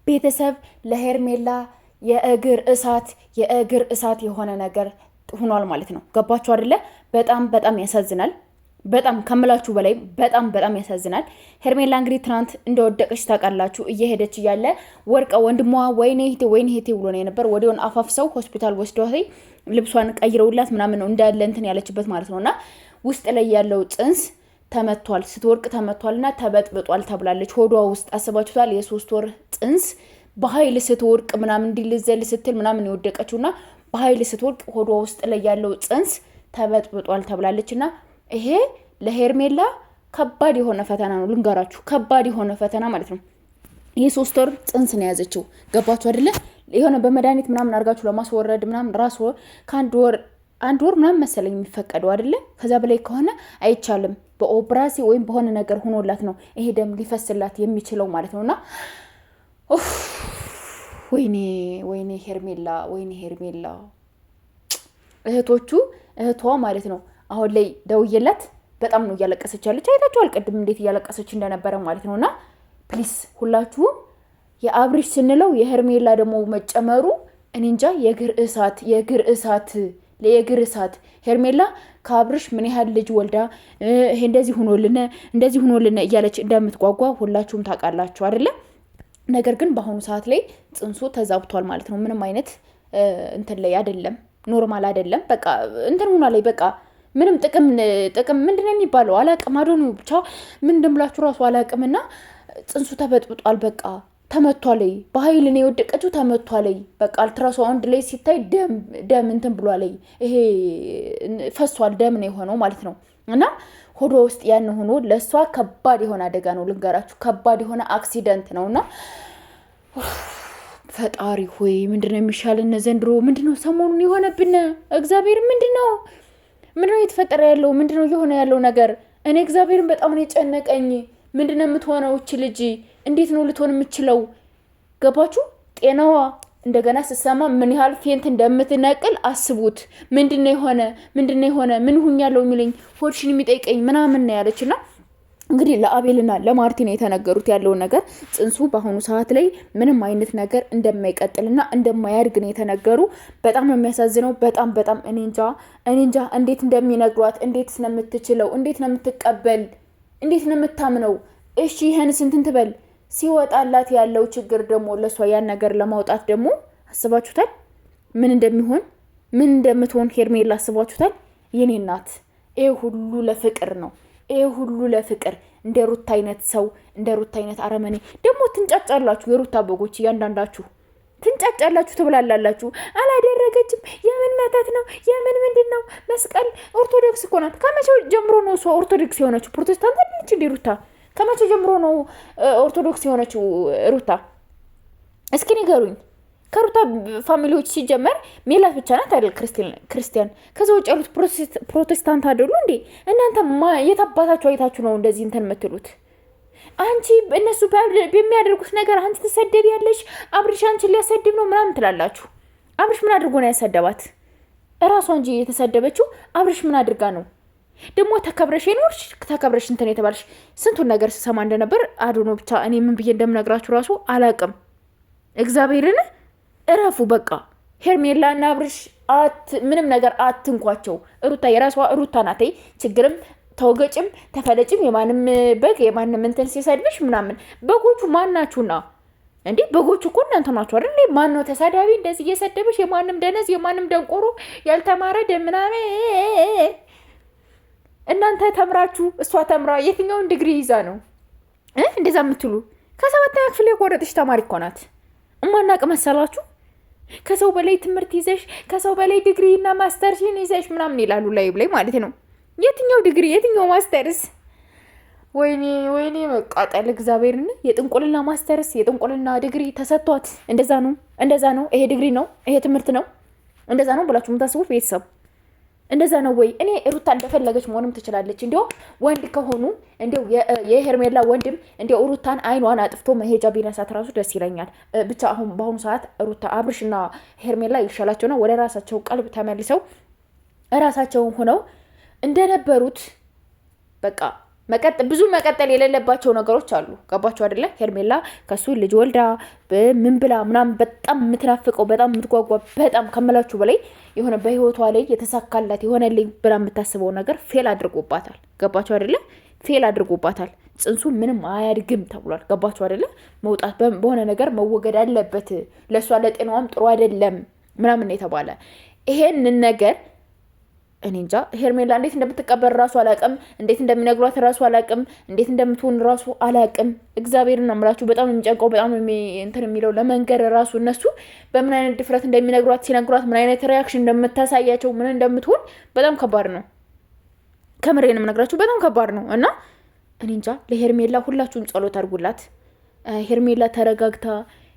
ቤተሰብ ለሄርሜላ የእግር እሳት የሆነ ነገር ሆኗል ማለት ነው። ገባችሁ አይደለ? በጣም ያሳዝናል። በጣም ከምላችሁ በላይ በጣም ያሳዝናል። ሄርሜላ እንግዲህ ትናንት እንደወደቀች ታውቃላችሁ። እየሄደች እያለ ወርቃ ወንድሟ ወይኔ ሄቴ ብሎ ነው የነበር። ወዲያውን አፋፍሰው ሆስፒታል ወስደው ልብሷን ቀይረውላት ምናምን ነው እንዳለ እንትን ያለችበት ማለት ነውና ውስጥ ላይ ያለው ጽንስ ተመቷል፣ ስትወርቅ ተመቷልና ተበጥብጧል ተብላለች። ሆዷ ውስጥ አስባችሁታል? የ3 ወር ጽንስ በኃይል ስትወርቅ ምናምን እንዲልዘል ስትል ምናምን የወደቀችውና በኃይል ስትወርቅ ሆዷ ውስጥ ላይ ያለው ጽንስ ተበጥብጧል ተብላለችና ይሄ ለሄርሜላ ከባድ የሆነ ፈተና ነው። ልንገራችሁ፣ ከባድ የሆነ ፈተና ማለት ነው። ይሄ 3 ወር ጽንስ ነው የያዘችው። ገባችሁ አይደለ? የሆነ በመድኃኒት ምናምን አድርጋችሁ ለማስወረድ ምናምን ራስ አንድ ወር ምናምን መሰለኝ የሚፈቀደው አይደለ? ከዛ በላይ ከሆነ አይቻልም። በኦፕራሲ ወይም በሆነ ነገር ሆኖላት ነው ይሄ ደም ሊፈስላት የሚችለው ማለት ነውና ወይኔ ሄርሜላ እህቷ ማለት ነው። አሁን ላይ ደውዬላት በጣም ነው እያለቀሰች ያለች። አይታችኋል ቅድም እንዴት እያለቀሰች እንደነበረ ማለት ነውና ፕሊስ ሁላችሁም የአብሪሽ ስንለው የሄርሜላ ደግሞ መጨመሩ እኔ እንጃ የእግር እሳት ሄርሜላ ከአብሪሽ ምን ያህል ልጅ ወልዳ ይሄ እንደዚህ ሆኖልን እያለች እንደምትጓጓ ሁላችሁም ታውቃላችሁ አይደለ? ነገር ግን በአሁኑ ሰዓት ላይ ጽንሱ ተዛብቷል ማለት ነው። ምንም አይነት እንትን ላይ አይደለም፣ ኖርማል አይደለም። በቃ እንትን ሆኗ ላይ በቃ ምንም ጥቅም ምንድነው የሚባለው አላቅም። አዶኑ ብቻ ምን እንደምላችሁ ራሱ አላቅምና ጽንሱ ተበጥብጧል። በቃ ተመቷለይ፣ በኃይል ነው የወደቀችው። ተመቷለይ በቃ አልትራሳውንድ ላይ ሲታይ ደም እንትን ብሏለይ። ይሄ ፈሷል፣ ደም ነው የሆነው ማለት ነው። እና ሆዷ ውስጥ ያን ሆኖ ለሷ ከባድ የሆነ አደጋ ነው ልንገራችሁ፣ ከባድ የሆነ አክሲደንት ነውና ፈጣሪ ሆይ ምንድነው የሚሻለን ዘንድሮ? ምንድነው ሰሞኑን የሆነብን? እግዚአብሔር ምንድነው የተፈጠረ ያለው? ምንድነው እየሆነ ያለው ነገር? እኔ እግዚአብሔርን በጣም ነው የጨነቀኝ። ምንድነው የምትሆነው እቺ ልጅ? እንዴት ነው ልትሆን የምትችለው? ገባችሁ? ጤናዋ እንደገና ስሰማ ምን ያህል ፌንት እንደምትነቅል አስቡት። ምንድነው የሆነ ምን ሁኛለው የሚለኝ ሆድሽን የሚጠይቀኝ ምናምን ነው ያለችና እንግዲህ ለአቤልና ለማርቲን የተነገሩት ያለውን ነገር ጽንሱ በአሁኑ ሰዓት ላይ ምንም አይነት ነገር እንደማይቀጥልና እንደማያድግ ነው የተነገሩ። በጣም ነው የሚያሳዝነው። በጣም እኔ እንጃ እንዴት እንደሚነግሯት፣ እንዴት ነው የምትችለው፣ እንዴት ነው የምትቀበል፣ እንዴት ነው የምታምነው? እሺ ይሄን ስንትን ትበል ሲወጣላት ያለው ችግር ደግሞ ለሷ ያን ነገር ለማውጣት ደግሞ አስባችሁታል? ምን እንደምትሆን ሄርሜላ አስባችሁታል? የኔ እናት ይሄ ሁሉ ለፍቅር ነው። ይሄ ሁሉ ለፍቅር እንደ ሩታ አይነት ሰው እንደ ሩታ አይነት አረመኔ ደግሞ ትንጫጫላችሁ። የሩታ በጎች እያንዳንዳችሁ ትንጫጫላችሁ፣ ትብላላላችሁ። አላደረገችም፣ የምን መተት ነው፣ የምን ምንድን ነው? መስቀል ኦርቶዶክስ እኮ ናት። ከመቼው ጀምሮ ነው እሷ ኦርቶዶክስ የሆነችው? ፕሮቴስታንት አይደለች እንዴ ሩታ? ከመቼ ጀምሮ ነው ኦርቶዶክስ የሆነችው ሩታ? እስኪ ንገሩኝ። ከሩታ ፋሚሊዎች ሲጀመር ሜላት ብቻ ናት አይደል ክርስቲያን? ከዛ ውጭ ያሉት ፕሮቴስታንት አይደሉ እንዴ? እናንተ የታባታችሁ አይታችሁ ነው እንደዚህ እንትን የምትሉት? አንቺ እነሱ በሚያደርጉት ነገር አንቺ ትሰደቢያለሽ። አብርሽ አንቺን ሊያሰድብ ነው ምናምን ትላላችሁ። አብርሽ ምን አድርጎ ነው ያሰደባት? እራሷ እንጂ የተሰደበችው። አብርሽ ምን አድርጋ ነው ደግሞ? ተከብረሽ የኖርሽ ተከብረሽ እንትን የተባልሽ ስንቱን ነገር ስሰማ እንደነበር አዶኖ። ብቻ እኔ ምን ብዬ እንደምነግራችሁ ራሱ አላቅም። እግዚአብሔርን እረፉ በቃ። ሄርሜላና አብርሽ ምንም ነገር አትንኳቸው። ሩታ የራሷ ሩታ ናት። ችግርም ተወገጭም ተፈለጭም የማንም በግ የማንም እንትን ሲሰድብሽ ምናምን በጎቹ ማናችሁና እንዴ? በጎቹ እኮ እናንተ ናችሁ አይደል? ማን ነው ተሳዳቢ እንደዚህ እየሰደብሽ? የማንም ደነዝ የማንም ደንቆሮ ያልተማረ ምናምን እናንተ ተምራችሁ እሷ ተምራ የትኛውን ዲግሪ ይዛ ነው እንደዛ የምትሉ? ከ7ኛ ክፍል የቆረጠች ተማሪ እኮ ናት። እማናቅ መሰላችሁ? ከሰው በላይ ትምህርት ይዘሽ ከሰው በላይ ዲግሪ እና ማስተርሽን ይዘሽ ምናምን ይላሉ ላይ ማለት ነው። የትኛው ዲግሪ የትኛው ማስተርስ? ወይኔ መቃጠል እግዚአብሔርን። የጥንቁልና ማስተርስ የጥንቁልና ዲግሪ ተሰጥቷት እንደዛ ነው። ይሄ ዲግሪ ነው፣ ይሄ ትምህርት ነው። እንደዛ ነው ብላችሁ የምታስቡት ቤተሰብ እንደዛ ነው ወይ? እኔ ሩታ እንደፈለገች መሆንም ትችላለች። እንዲያው ወንድ ከሆኑ እንዲያው የሄርሜላ ወንድም እንዲያው ሩታን አይኗን አጥፍቶ መሄጃ ቢነሳት ራሱ ደስ ይለኛል። ብቻ በአሁኑ ሰዓት ሩታ አብርሽና ሄርሜላ ይሻላቸውና ወደ ራሳቸው ቀልብ ተመልሰው ራሳቸውን ሆነው እንደነበሩት በቃ ብዙ መቀጠል የሌለባቸው ነገሮች አሉ። ገባችሁ አይደለ? ሄርሜላ ከሱ ልጅ ወልዳ ምን ብላ ምናምን በጣም የምትናፍቀው በጣም የምትጓጓ በጣም ከመላችሁ በላይ የሆነ በህይወቷ ላይ የተሳካላት የሆነልኝ ብላ የምታስበው ነገር ፌል አድርጎባታል። ገባችሁ አይደለ? ፌል አድርጎባታል። ጽንሱ ምንም አያድግም ተብሏል። ገባችሁ አይደለ? መውጣት በሆነ ነገር መወገድ አለበት፣ ለእሷ ለጤናዋም ጥሩ አይደለም ምናምን የተባለ ይሄንን ነገር እኔ እንጃ ሄርሜላ እንዴት እንደምትቀበል ራሱ አላቅም። እንዴት እንደሚነግሯት ራሱ አላቅም። እንዴት እንደምትሆን ራሱ አላቅም። እግዚአብሔርን አምላችሁ በጣም የሚጨንቀው በጣም እንትን የሚለው ለመንገር ራሱ እነሱ በምን አይነት ድፍረት እንደሚነግሯት ሲነግሯት ምን አይነት ሪያክሽን እንደምታሳያቸው ምን እንደምትሆን በጣም ከባድ ነው። ከምሬን የምነግራችሁ በጣም ከባድ ነው እና እኔ እንጃ ለሄርሜላ ሁላችሁም ጸሎት አድርጉላት። ሄርሜላ ተረጋግታ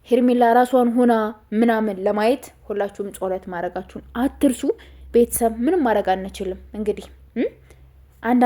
ሄርሜላ ራሷን ሆና ምናምን ለማየት ሁላችሁም ጸሎት ማድረጋችሁን አትርሱ። ቤተሰብ ምንም ማድረግ አንችልም። እንግዲህ አንዳንድ